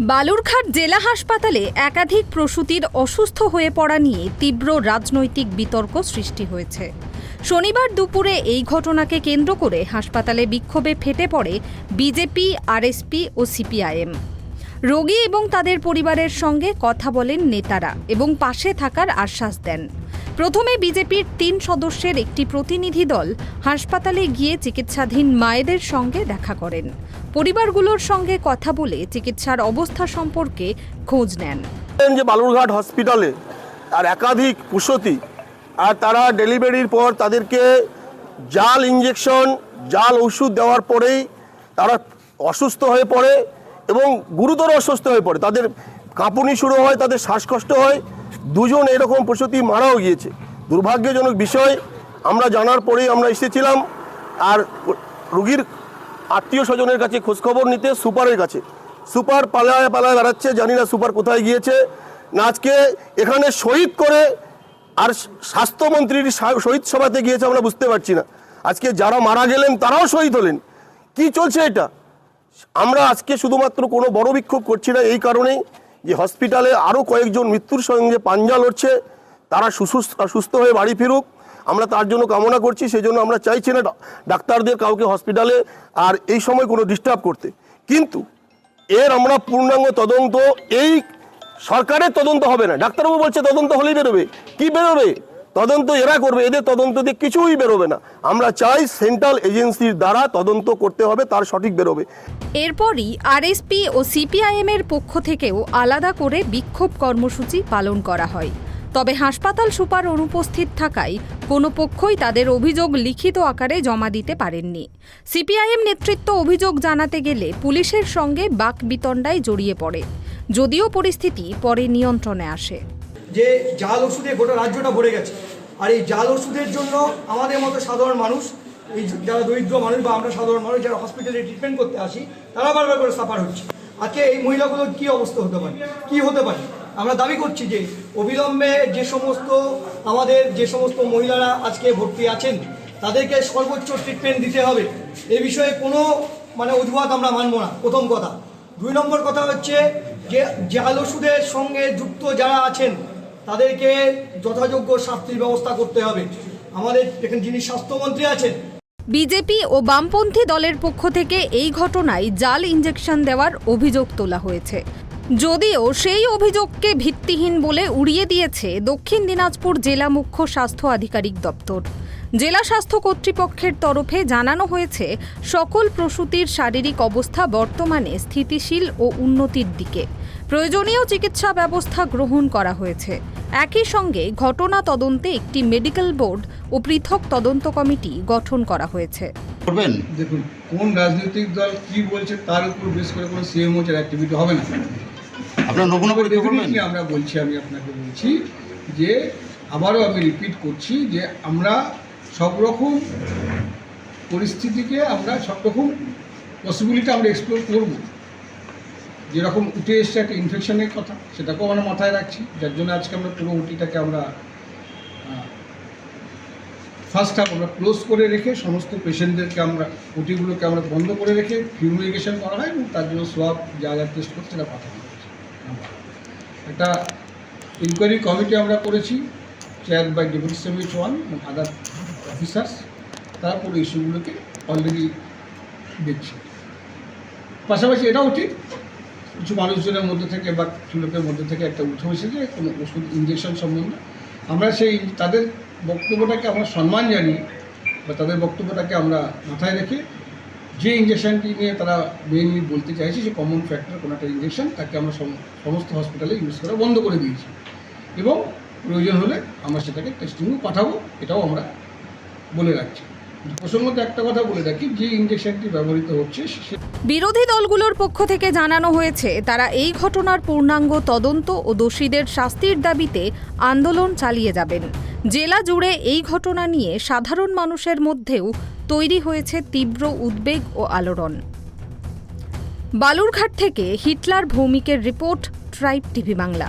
বালুরঘাট জেলা হাসপাতালে একাধিক প্রসূতির অসুস্থ হয়ে পড়া নিয়ে তীব্র রাজনৈতিক বিতর্ক সৃষ্টি হয়েছে। শনিবার দুপুরে এই ঘটনাকে কেন্দ্র করে হাসপাতালে বিক্ষোভে ফেটে পড়ে বিজেপি, আরএসপি ও সিপিআইএম। রোগী এবং তাদের পরিবারের সঙ্গে কথা বলেন নেতারা এবং পাশে থাকার আশ্বাস দেন। প্রথমে বিজেপির ৩ সদস্যের একটি প্রতিনিধি দল হাসপাতালে গিয়ে চিকিৎসাধীন মায়েদের সঙ্গে দেখা করেন। পরিবারগুলোর সঙ্গে কথা বলে চিকিৎসার অবস্থা সম্পর্কে খোঁজ নেন। যে বালুরঘাট হসপিটালে আর একাধিক প্রসূতি আর তারা ডেলিভারির পর তাদেরকে জাল ইঞ্জেকশন, জাল ওষুধ দেওয়ার পরেই তারা অসুস্থ হয়ে পড়ে এবং গুরুতর অসুস্থ হয়ে পড়ে। তাদের কাঁপুনি শুরু হয়, তাদের শ্বাসকষ্ট হয়। 2 জন এরকম প্রসূতি মারাও গিয়েছে। দুর্ভাগ্যজনক বিষয়। আমরা জানার পরেই আমরা এসেছিলাম আর রোগীর আত্মীয় স্বজনের কাছে খোঁজখবর নিতে সুপারের কাছে। সুপার পালায় পালায় বেড়াচ্ছে, জানি না সুপার কোথায় গিয়েছে না। আজকে এখানে শহীদ করে আর স্বাস্থ্যমন্ত্রীর শহীদ সভাতে গিয়েছে আমরা বুঝতে পারছি না। আজকে যারা মারা গেলেন তারাও শহীদ হলেন। কি চলছে এটা? আমরা আজকে শুধুমাত্র কোনো বড় বিক্ষোভ করছি না এই কারণেই যে হসপিটালে আরও কয়েকজন মৃত্যুর সঙ্গে পাঞ্জা লড়ছে। তারা সুস্থ হয়ে বাড়ি ফিরুক, আমরা তার জন্য কামনা করছি। সেই জন্য আমরা চাইছি না ডাক্তারদের কাউকে হসপিটালে আর এই সময় কোনো ডিস্টার্ব করতে। কিন্তু এর আমরা পূর্ণাঙ্গ তদন্ত, এই সরকারের তদন্ত হবে না। ডাক্তারবাবু বলছে তদন্ত হলেই বেরোবে। কি বেরোবে? তদন্ত এরা করবে, এদের তদন্ত দিয়ে কিছুই বেরোবে না। আমরা চাই সেন্ট্রাল এজেন্সির দ্বারা তদন্ত করতে হবে, তার সঠিক বেরোবে। এরপরই আরএসপি ও সিপিআইএমের পক্ষ থেকেও আলাদা করে বিক্ষোভ কর্মসূচি পালন করা হয়। তবে হাসপাতাল সুপার অনুপস্থিত থাকায় কোনো পক্ষই তাদের অভিযোগ লিখিত আকারে জমা দিতে পারেননি। সিপিআইএম নেতৃত্ব অভিযোগ জানাতে গেলে পুলিশের সঙ্গে বাকবিতণ্ডায় জড়িয়ে পড়ে, যদিও পরিস্থিতি পরে নিয়ন্ত্রণে আসে। যে জাল ওষুধে গোটা রাজ্যটা ভরে গেছে, আর এই জাল ওষুধের জন্য আমাদের মতো সাধারণ মানুষ, এই যারা দরিদ্র মানুষ বা আমরা সাধারণ মানুষ যারা হসপিটালে ট্রিটমেন্ট করতে আসি, তারা বারবার করে সাফার হচ্ছে। আজকে এই মহিলাগুলোর কী অবস্থা হতে পারে, কি হতে পারে? আমরা দাবি করছি যে অবিলম্বে যে সমস্ত মহিলারা আজকে ভর্তি আছেন তাদেরকে সর্বোচ্চ ট্রিটমেন্ট দিতে হবে। এই বিষয়ে কোনো অজুহাত আমরা মানব না, প্রথম কথা। 2 নম্বর কথা হচ্ছে যে জাল ওষুধের সঙ্গে যুক্ত যারা আছেন তাদেরকে যথাযোগ্য শাস্তির ব্যবস্থা করতে হবে। আমাদের এখানে যিনি স্বাস্থ্যমন্ত্রী আছেন, বিজেপি ও বামপন্থী দলের পক্ষ থেকে এই ঘটনায় জাল ইঞ্জেকশন দেওয়ার অভিযোগ তোলা হয়েছে, যদিও সেই অভিযোগকে ভিত্তিহীন বলে উড়িয়ে দিয়েছে দক্ষিণ দিনাজপুর জেলা মুখ্য স্বাস্থ্য আধিকারিক দপ্তর। জেলা স্বাস্থ্য কর্তৃপক্ষের তরফে জানানো হয়েছে সকল প্রসূতির শারীরিক অবস্থা বর্তমানে স্থিতিশীল ও উন্নতির দিকে। প্রয়োজনীয় চিকিৎসা ব্যবস্থা গ্রহণ করা হয়েছে। একই সঙ্গে ঘটনা তদন্তে একটি মেডিকেল বোর্ড ও পৃথক তদন্ত কমিটি গঠন করা হয়েছে। দেখুন, কোন রাজনৈতিক দল কি বলছে তার উপর বেশ করে কোনো সিএমওর অ্যাক্টিভিটি হবে না। আপনার আমরা বলছি, আমি আপনাকে বলছি যে আবারও আমি রিপিট করছি যে আমরা সব রকম পরিস্থিতিকে, আমরা সব রকম পসিবিলিটি আমরা এক্সপ্লোর করব। যেরকম উঠে এসছে একটা ইনফেকশনের কথা, সেটাকেও আমরা মাথায় রাখছি, যার জন্য আজকে আমরা পুরো ওটিটাকে আমরা ফার্স্ট হাফ আমরা ক্লোজ করে রেখে সমস্ত পেশেন্টদেরকে আমরা ওটিগুলোকে আমরা বন্ধ করে রেখে ফিউমিগেশন করা হয় এবং তার জন্য সোয়াব যা যা টেস্ট করছে সেটা পাঠানো হয়েছে। একটা ইনকোয়ারি কমিটি আমরা করেছি, চেয়ার বাই ডেপুটি সেক্রেটারি 1 এবং আদার অফিসার্স। তারপরে ইস্যুগুলোকে অলরেডি দেখছি। পাশাপাশি এটাও ঠিক, কিছু মানুষজনের মধ্যে থেকে বা কিছু লোকের মধ্যে থেকে একটা উঠে এসেছে কোনো ওষুধ ইঞ্জেকশন সম্বন্ধে। আমরা সেই তাদের বক্তব্যটাকে আমরা সম্মান জানিয়ে বা তাদের বক্তব্যটাকে আমরা মাথায় রেখে যে ইঞ্জেকশনটি নিয়ে তারা মেইনলি বলতে চাইছে যে কমন ফ্যাক্টর কোনো একটা ইঞ্জেকশন, তাকে আমরা সমস্ত হসপিটালে ইউজ করা বন্ধ করে দিয়েছি এবং প্রয়োজন হলে আমরা সেটাকে টেস্টিংও পাঠাবো, এটাও আমরা বলে রাখছি। প্রসঙ্গত একটা কথা বলে রাখি, যে ইঞ্জেকশনটি ব্যবহৃত হচ্ছে। বিরোধী দলগুলোর পক্ষ থেকে জানানো হয়েছে তারা এই ঘটনার পূর্ণাঙ্গ তদন্ত ও দোষীদের শাস্তির দাবিতে আন্দোলন চালিয়ে যাবেন। জেলা জুড়ে এই ঘটনা নিয়ে সাধারণ মানুষের মধ্যেও তৈরি হয়েছে তীব্র উদ্বেগ ও আলোড়ন। বালুরঘাট থেকে হিটলার ভৌমিকের রিপোর্ট, ট্রাইব টিভি বাংলা।